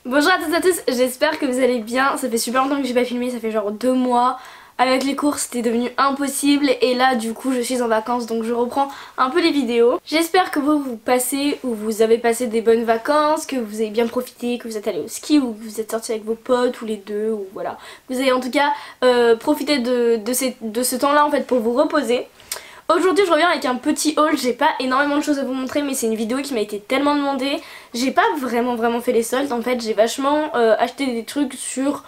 Bonjour à toutes et à tous, j'espère que vous allez bien. Ça fait super longtemps que j'ai pas filmé, ça fait genre 2 mois. Avec les cours c'était devenu impossible et là du coup je suis en vacances donc je reprends un peu les vidéos. J'espère que vous passez ou vous avez passé des bonnes vacances, que vous avez bien profité, que vous êtes allé au ski ou que vous êtes sortis avec vos potes ou les deux ou voilà. Vous avez en tout cas profité de ce temps là en fait pour vous reposer. Aujourd'hui je reviens avec un petit haul, j'ai pas énormément de choses à vous montrer mais c'est une vidéo qui m'a été tellement demandée. J'ai pas vraiment fait les soldes en fait, j'ai vachement acheté des trucs sur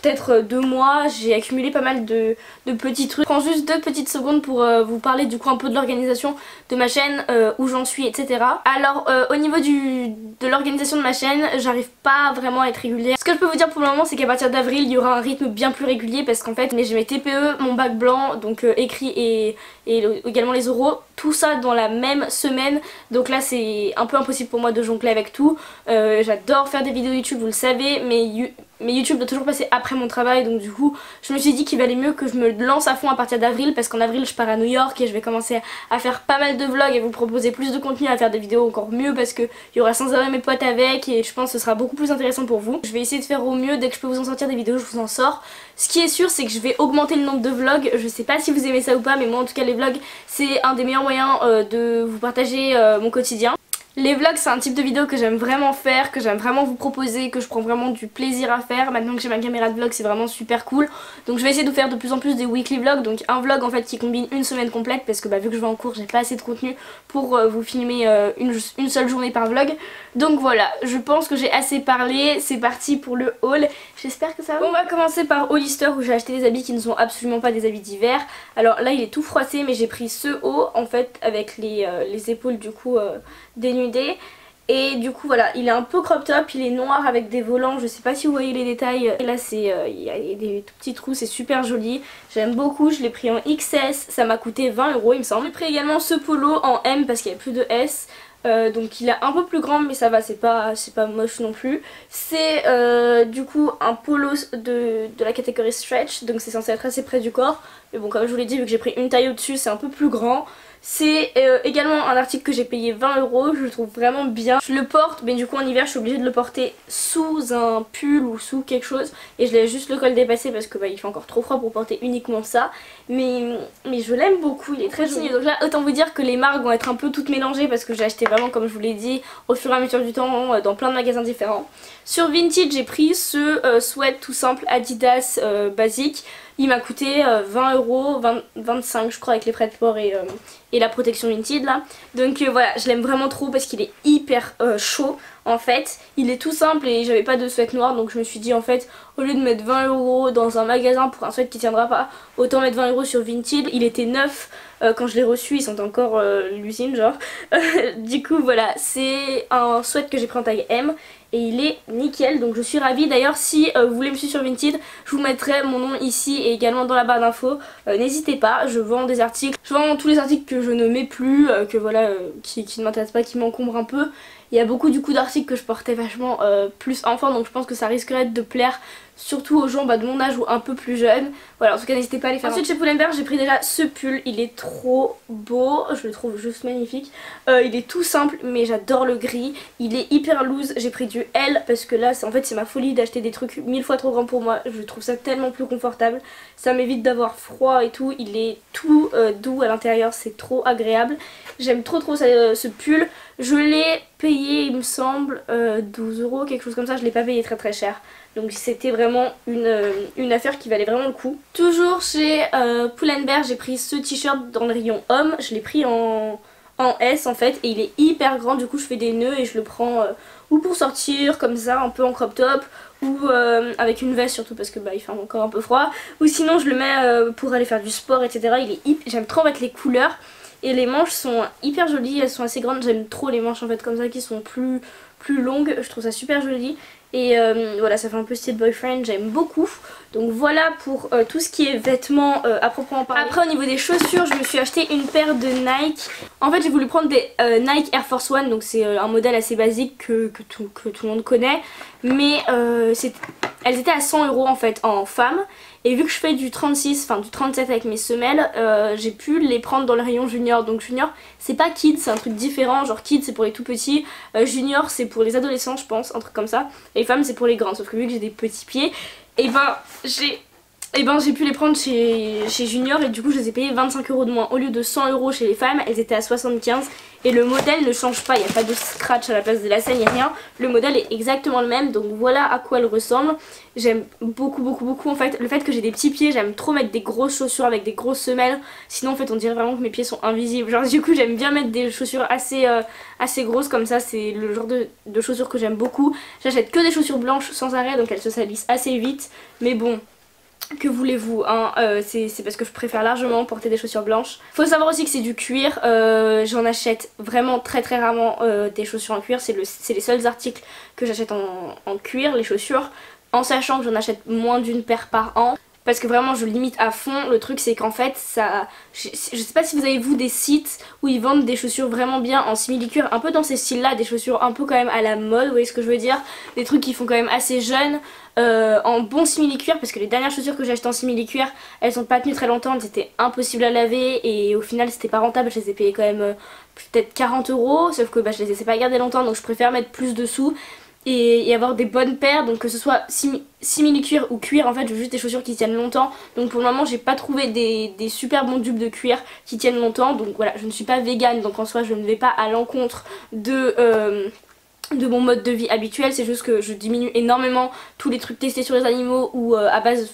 peut-être 2 mois, j'ai accumulé pas mal de petits trucs. Je prends juste 2 petites secondes pour vous parler du coup un peu de l'organisation de ma chaîne, où j'en suis, etc. Alors au niveau de l'organisation de ma chaîne, j'arrive pas vraiment à être régulière. Ce que je peux vous dire pour le moment c'est qu'à partir d'avril il y aura un rythme bien plus régulier parce qu'en fait j'ai mes TPE, mon bac blanc, donc écrit et également les oraux, tout ça dans la même semaine. Donc là c'est un peu impossible pour moi de jongler avec tout. J'adore faire des vidéos YouTube, vous le savez, mais YouTube doit toujours passer après mon travail, donc du coup je me suis dit qu'il valait mieux que je me lance à fond à partir d'avril parce qu'en avril je pars à New York et je vais commencer à faire pas mal de vlogs et vous proposer plus de contenu, à faire des vidéos encore mieux parce qu'il y aura sans arrêt mes potes avec et je pense que ce sera beaucoup plus intéressant pour vous. Je vais essayer de faire au mieux, dès que je peux vous en sortir des vidéos je vous en sors. Ce qui est sûr c'est que je vais augmenter le nombre de vlogs, je sais pas si vous aimez ça ou pas mais moi en tout cas les vlogs c'est un des meilleurs moyens de vous partager mon quotidien. Les vlogs c'est un type de vidéo que j'aime vraiment faire, que j'aime vraiment vous proposer, que je prends vraiment du plaisir à faire. Maintenant que j'ai ma caméra de vlog c'est vraiment super cool. Donc je vais essayer de faire de plus en plus des weekly vlogs. Donc un vlog en fait qui combine une semaine complète parce que vu que je vais en cours j'ai pas assez de contenu pour vous filmer une seule journée par vlog. Donc voilà, je pense que j'ai assez parlé, c'est parti pour le haul. J'espère que ça va. On va commencer par Hollister où j'ai acheté des habits qui ne sont absolument pas des habits d'hiver. Alors là il est tout froissé mais j'ai pris ce haut en fait avec les épaules du coup dénudées. Et du coup voilà, il est un peu crop top, il est noir avec des volants, je sais pas si vous voyez les détails. Et là c'est il y a des tout petits trous, c'est super joli. J'aime beaucoup, je l'ai pris en XS, ça m'a coûté 20 € il me semble. J'ai pris également ce polo en M parce qu'il n'y a plus de S. Donc il est un peu plus grand mais ça va, c'est pas moche non plus. C'est du coup un polo de la catégorie stretch, donc c'est censé être assez près du corps. Mais bon, comme je vous l'ai dit, vu que j'ai pris une taille au-dessus c'est un peu plus grand. C'est également un article que j'ai payé 20 €, je le trouve vraiment bien. Je le porte mais du coup en hiver je suis obligée de le porter sous un pull ou sous quelque chose. Et je laisse juste le col dépassé parce que il fait encore trop froid pour porter uniquement ça. Mais je l'aime beaucoup, il est très joli. Donc là autant vous dire que les marques vont être un peu toutes mélangées parce que j'ai acheté vraiment comme je vous l'ai dit au fur et à mesure du temps dans plein de magasins différents. Sur Vinted j'ai pris ce sweat tout simple Adidas basique. Il m'a coûté 20 €, 25 je crois avec les frais de port et la protection Vinted là. Donc voilà, je l'aime vraiment trop parce qu'il est hyper chaud en fait. Il est tout simple et j'avais pas de sweat noir donc je me suis dit en fait au lieu de mettre 20 € dans un magasin pour un sweat qui tiendra pas, autant mettre 20 € sur Vinted. Il était neuf quand je l'ai reçu, il sent encore l'usine genre. Du coup voilà, c'est un sweat que j'ai pris en taille M. Et il est nickel, donc je suis ravie. D'ailleurs si vous voulez me suivre sur Vinted, je vous mettrai mon nom ici et également dans la barre d'infos. N'hésitez pas, je vends des articles. Je vends tous les articles que je ne mets plus, que voilà, qui ne m'intéressent pas, qui m'encombrent un peu. Il y a beaucoup du coup d'articles que je portais vachement plus enfant, donc je pense que ça risquerait de plaire surtout aux gens de mon âge ou un peu plus jeunes. Voilà, en tout cas n'hésitez pas à les faire. Ensuite chez Pull&Bear j'ai pris déjà ce pull, il est trop beau, je le trouve juste magnifique. Il est tout simple mais j'adore le gris, il est hyper loose, j'ai pris du L parce que là en fait c'est ma folie d'acheter des trucs 1000 fois trop grands pour moi. Je trouve ça tellement plus confortable, ça m'évite d'avoir froid et tout, il est tout doux à l'intérieur, c'est trop agréable. J'aime trop ce pull, je l'ai payé il me semble 12 €, quelque chose comme ça, je l'ai pas payé très cher. Donc c'était vraiment une affaire qui valait vraiment le coup. Toujours chez Pull&Bear j'ai pris ce t-shirt dans le rayon homme, je l'ai pris en S en fait et il est hyper grand, du coup je fais des nœuds et je le prends ou pour sortir comme ça un peu en crop top ou avec une veste surtout parce que il fait encore un peu froid, ou sinon je le mets pour aller faire du sport etc. J'aime trop mettre les couleurs et les manches sont hyper jolies, elles sont assez grandes, j'aime trop les manches en fait comme ça qui sont plus longues, je trouve ça super joli. Et voilà, ça fait un peu style boyfriend, j'aime beaucoup. Donc voilà pour tout ce qui est vêtements à proprement parler. Après au niveau des chaussures, je me suis acheté une paire de Nike. En fait j'ai voulu prendre des Nike Air Force One, donc c'est un modèle assez basique que tout le monde connaît. Mais Elles étaient à 100 € en fait en femmes. Et vu que je fais du 36, enfin du 37 avec mes semelles, j'ai pu les prendre dans le rayon junior. Donc junior c'est pas kids, c'est un truc différent. Genre kids c'est pour les tout petits, junior c'est pour les adolescents je pense, un truc comme ça. Et femmes c'est pour les grands, sauf que vu que j'ai des petits pieds, et ben j'ai pu les prendre chez Junior et du coup je les ai payés 25 € de moins. Au lieu de 100 € chez les femmes, elles étaient à 75 et le modèle ne change pas, il n'y a pas de scratch à la place de la scène, il n'y a rien. Le modèle est exactement le même, donc voilà à quoi elle ressemble. J'aime beaucoup en fait le fait que j'ai des petits pieds, j'aime trop mettre des grosses chaussures avec des grosses semelles. Sinon en fait on dirait vraiment que mes pieds sont invisibles. Genre du coup j'aime bien mettre des chaussures assez grosses comme ça, c'est le genre de chaussures que j'aime beaucoup. J'achète que des chaussures blanches sans arrêt donc elles se salissent assez vite, mais bon... Que voulez-vous hein, c'est parce que je préfère largement porter des chaussures blanches. Faut savoir aussi que c'est du cuir, j'en achète vraiment très rarement des chaussures en cuir, c'est les seuls articles que j'achète en cuir, les chaussures, en sachant que j'en achète moins d'une paire par an. Parce que vraiment je limite à fond. Le truc c'est qu'en fait ça... Je sais pas si vous avez vu des sites où ils vendent des chaussures vraiment bien en simili-cuir, un peu dans ces styles là, des chaussures un peu quand même à la mode, vous voyez ce que je veux dire, des trucs qui font quand même assez jeunes, en bon simili-cuir, parce que les dernières chaussures que j'ai achetées en simili-cuir elles sont pas tenues très longtemps, c'était impossible à laver et au final c'était pas rentable, je les ai payées quand même peut-être 40 €, sauf que bah, je les ai pas gardées longtemps donc je préfère mettre plus de sous et avoir des bonnes paires, donc que ce soit simili-cuir ou cuir, en fait je veux juste des chaussures qui tiennent longtemps. Donc pour le moment j'ai pas trouvé des super bons dupes de cuir qui tiennent longtemps, donc voilà, je ne suis pas végane donc en soi je ne vais pas à l'encontre de mon mode de vie habituel, c'est juste que je diminue énormément tous les trucs testés sur les animaux ou à base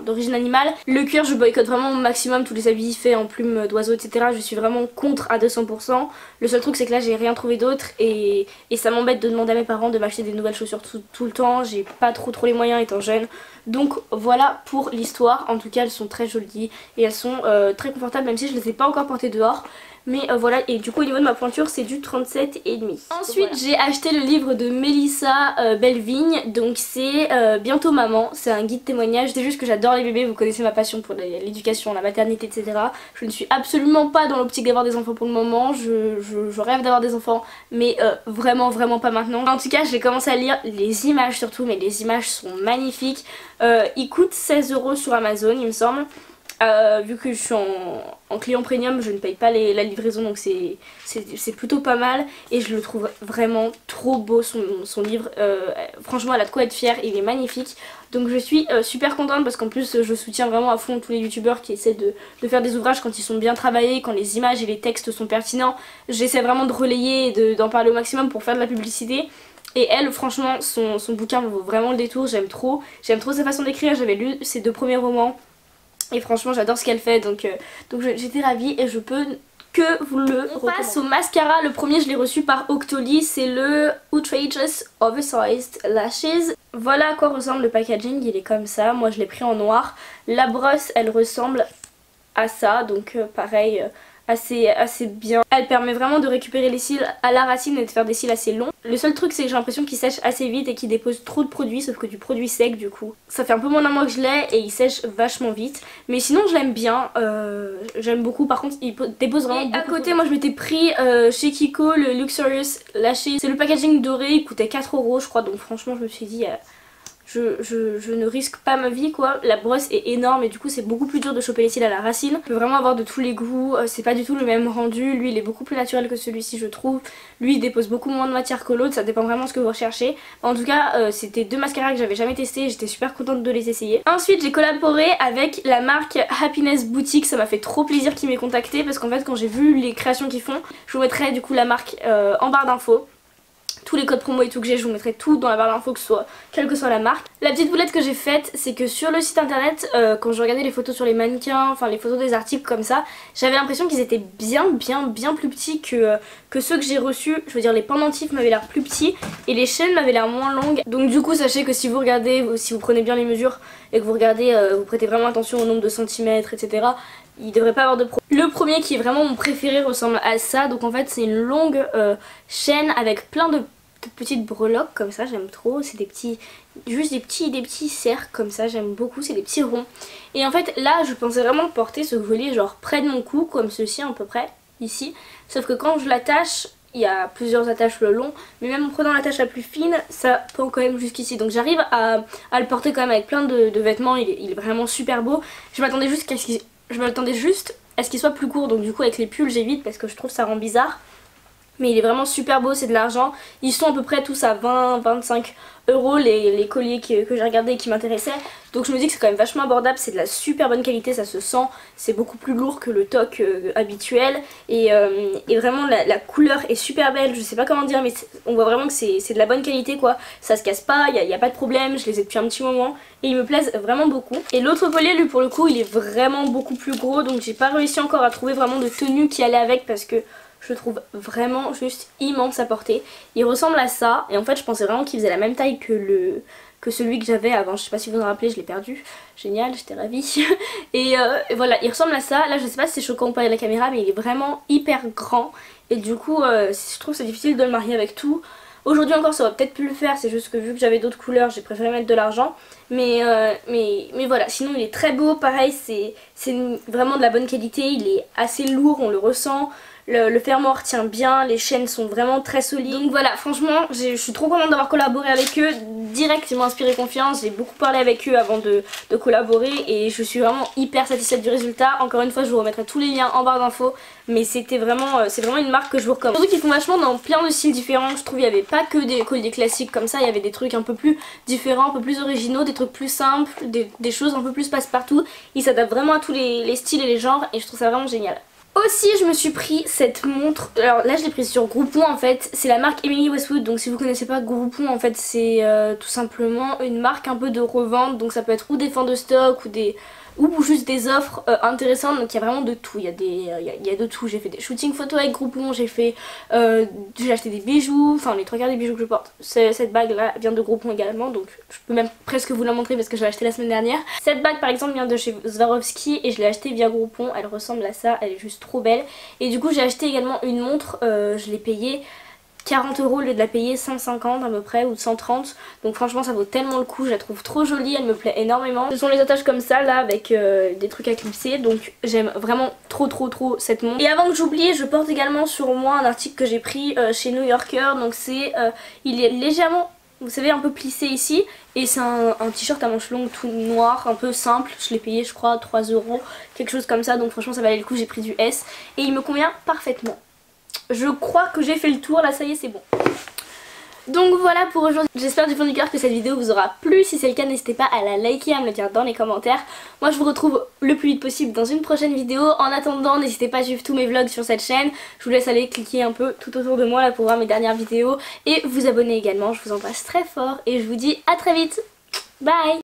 d'origine animale. Le cuir je boycotte vraiment au maximum, tous les habits faits en plumes d'oiseaux etc, je suis vraiment contre à 200%. Le seul truc c'est que là j'ai rien trouvé d'autre et ça m'embête de demander à mes parents de m'acheter des nouvelles chaussures tout le temps, j'ai pas trop les moyens étant jeune. Donc voilà pour l'histoire, en tout cas elles sont très jolies et elles sont très confortables même si je les ai pas encore portées dehors. Mais voilà, et du coup au niveau de ma pointure c'est du 37,5. Ensuite voilà. J'ai acheté le livre de Mélissa Bellevigne, donc c'est Bientôt maman, c'est un guide témoignage. C'est juste que j'adore les bébés, vous connaissez ma passion pour l'éducation, la maternité etc. Je ne suis absolument pas dans l'optique d'avoir des enfants pour le moment, je rêve d'avoir des enfants mais vraiment pas maintenant. En tout cas j'ai commencé à lire les images surtout, mais les images sont magnifiques. Il coûte 16 € sur Amazon il me semble. Vu que je suis en client premium je ne paye pas la livraison donc c'est plutôt pas mal et je le trouve vraiment trop beau son livre, franchement elle a de quoi être fière, il est magnifique donc je suis super contente parce qu'en plus je soutiens vraiment à fond tous les youtubeurs qui essaient de faire des ouvrages quand ils sont bien travaillés, quand les images et les textes sont pertinents. J'essaie vraiment de relayer et d'en parler au maximum pour faire de la publicité. Et elle franchement son bouquin vaut vraiment le détour, j'aime trop sa façon d'écrire, j'avais lu ses 2 premiers romans. Et franchement j'adore ce qu'elle fait donc j'étais ravie et je peux que vous le recommander. On passe au mascara, le premier je l'ai reçu par Octoly, c'est le Outrageous Oversized Lashes. Voilà à quoi ressemble le packaging, il est comme ça, moi je l'ai pris en noir. La brosse elle ressemble à ça donc pareil... assez bien. Elle permet vraiment de récupérer les cils à la racine et de faire des cils assez longs. Le seul truc c'est que j'ai l'impression qu'il sèche assez vite et qu'il dépose trop de produits, sauf que du produit sec du coup. Ça fait un peu moins d'un mois que je l'ai et il sèche vachement vite. Mais sinon je l'aime bien, j'aime beaucoup. Par contre il dépose vraiment beaucoup. À côté moi je m'étais pris chez Kiko le Luxurious Lashes. C'est le packaging doré, il coûtait 4 € je crois, donc franchement je me suis dit... Je ne risque pas ma vie quoi. La brosse est énorme et du coup c'est beaucoup plus dur de choper les cils à la racine. On peut vraiment avoir de tous les goûts, c'est pas du tout le même rendu. Lui il est beaucoup plus naturel que celui-ci je trouve. Lui il dépose beaucoup moins de matière que l'autre, ça dépend vraiment de ce que vous recherchez. En tout cas c'était 2 mascaras que j'avais jamais testé, j'étais super contente de les essayer. Ensuite j'ai collaboré avec la marque Happiness Boutique, ça m'a fait trop plaisir qu'ils m'aient contacté parce qu'en fait quand j'ai vu les créations qu'ils font, je vous mettrai du coup la marque en barre d'infos. Tous les codes promo et tout que j'ai, je vous mettrai tout dans la barre d'infos, quelle que soit la marque. La petite boulette que j'ai faite, c'est que sur le site internet, quand je regardais les photos sur les mannequins, enfin les photos des articles comme ça, j'avais l'impression qu'ils étaient bien plus petits que ceux que j'ai reçus. Je veux dire les pendentifs m'avaient l'air plus petits et les chaînes m'avaient l'air moins longues. Donc du coup sachez que si vous regardez, si vous prenez bien les mesures et que vous regardez, vous prêtez vraiment attention au nombre de centimètres etc. Il devrait pas avoir de problème. Le premier qui est vraiment mon préféré ressemble à ça. Donc en fait c'est une longue chaîne avec plein de petites breloques comme ça, j'aime trop. C'est des petits, juste des petits cercles comme ça, j'aime beaucoup, c'est des petits ronds. Et en fait là je pensais vraiment porter ce collier genre près de mon cou comme ceci à peu près, ici. Sauf que quand je l'attache il y a plusieurs attaches le long, mais même en prenant l'attache la plus fine, ça pend quand même jusqu'ici. Donc j'arrive à le porter quand même avec plein de vêtements, il est vraiment super beau. Je m'attendais juste à ce qu'il soit plus court, donc du coup avec les pulls j'évite parce que je trouve que ça rend bizarre. Mais il est vraiment super beau, c'est de l'argent. Ils sont à peu près tous à 20-25 euros les colliers que j'ai regardés et qui m'intéressaient. Donc je me dis que c'est quand même vachement abordable, c'est de la super bonne qualité, ça se sent. C'est beaucoup plus lourd que le toc habituel. Et vraiment la couleur est super belle, je sais pas comment dire, mais on voit vraiment que c'est de la bonne qualité quoi. Ça se casse pas, il n'y a pas de problème, je les ai depuis un petit moment. Et ils me plaisent vraiment beaucoup. Et l'autre collier lui pour le coup il est vraiment beaucoup plus gros. Donc j'ai pas réussi encore à trouver vraiment de tenue qui allait avec parce que je le trouve vraiment juste immense à porter. Il ressemble à ça et en fait je pensais vraiment qu'il faisait la même taille que celui que j'avais avant. Je sais pas si vous vous en rappelez, je l'ai perdu. Génial, j'étais ravie. et voilà, il ressemble à ça. Là je sais pas si c'est choquant ou pas à la caméra mais il est vraiment hyper grand. Et du coup je trouve que c'est difficile de le marier avec tout. Aujourd'hui encore ça aurait peut-être pu le faire, c'est juste que vu que j'avais d'autres couleurs j'ai préféré mettre de l'argent. Mais voilà, sinon il est très beau, pareil c'est vraiment de la bonne qualité, il est assez lourd, on le ressent. Le fermoir tient bien, les chaînes sont vraiment très solides. Donc voilà, franchement, je suis trop contente d'avoir collaboré avec eux. Direct, ils m'ont inspiré confiance. J'ai beaucoup parlé avec eux avant de collaborer et je suis vraiment hyper satisfaite du résultat. Encore une fois, je vous remettrai tous les liens en barre d'infos. Mais c'est vraiment une marque que je vous recommande. Surtout qu'ils font vachement dans plein de styles différents. Je trouve qu'il n'y avait pas que des colliers classiques comme ça. Il y avait des trucs un peu plus différents, un peu plus originaux, des trucs plus simples, des choses un peu plus passe-partout. Ils s'adaptent vraiment à tous les styles et les genres et je trouve ça vraiment génial. Aussi je me suis pris cette montre, alors là je l'ai prise sur Groupon en fait, c'est la marque Emily Westwood, donc si vous connaissez pas Groupon en fait c'est tout simplement une marque un peu de revente, donc ça peut être ou des fins de stock ou juste des offres intéressantes, donc il y a vraiment de tout, il y a de tout. J'ai fait des shootings photos avec Groupon, j'ai acheté des bijoux, enfin les 3/4 des bijoux que je porte. Cette bague là vient de Groupon également, donc je peux même presque vous la montrer parce que je l'ai achetée la semaine dernière. Cette bague par exemple vient de chez Swarovski et je l'ai achetée via Groupon, elle ressemble à ça, elle est juste trop belle. Et du coup j'ai acheté également une montre, je l'ai payée 40 euros au lieu de la payer 150 à peu près ou 130, donc franchement ça vaut tellement le coup, je la trouve trop jolie, elle me plaît énormément. Ce sont les attaches comme ça là avec des trucs à clipser, donc j'aime vraiment trop cette montre. Et avant que j'oublie, je porte également sur moi un article que j'ai pris chez New Yorker, donc il est légèrement, vous savez, un peu plissé ici, et c'est un t-shirt à manches longues tout noir, un peu simple, je l'ai payé je crois 3 euros, quelque chose comme ça, donc franchement ça valait le coup, j'ai pris du S et il me convient parfaitement. Je crois que j'ai fait le tour, là ça y est c'est bon. Donc voilà pour aujourd'hui, j'espère du fond du cœur que cette vidéo vous aura plu. Si c'est le cas n'hésitez pas à la liker, à me le dire dans les commentaires. Moi je vous retrouve le plus vite possible dans une prochaine vidéo. En attendant n'hésitez pas à suivre tous mes vlogs sur cette chaîne. Je vous laisse aller cliquer un peu tout autour de moi là pour voir mes dernières vidéos. Et vous abonner également, je vous embrasse très fort et je vous dis à très vite. Bye.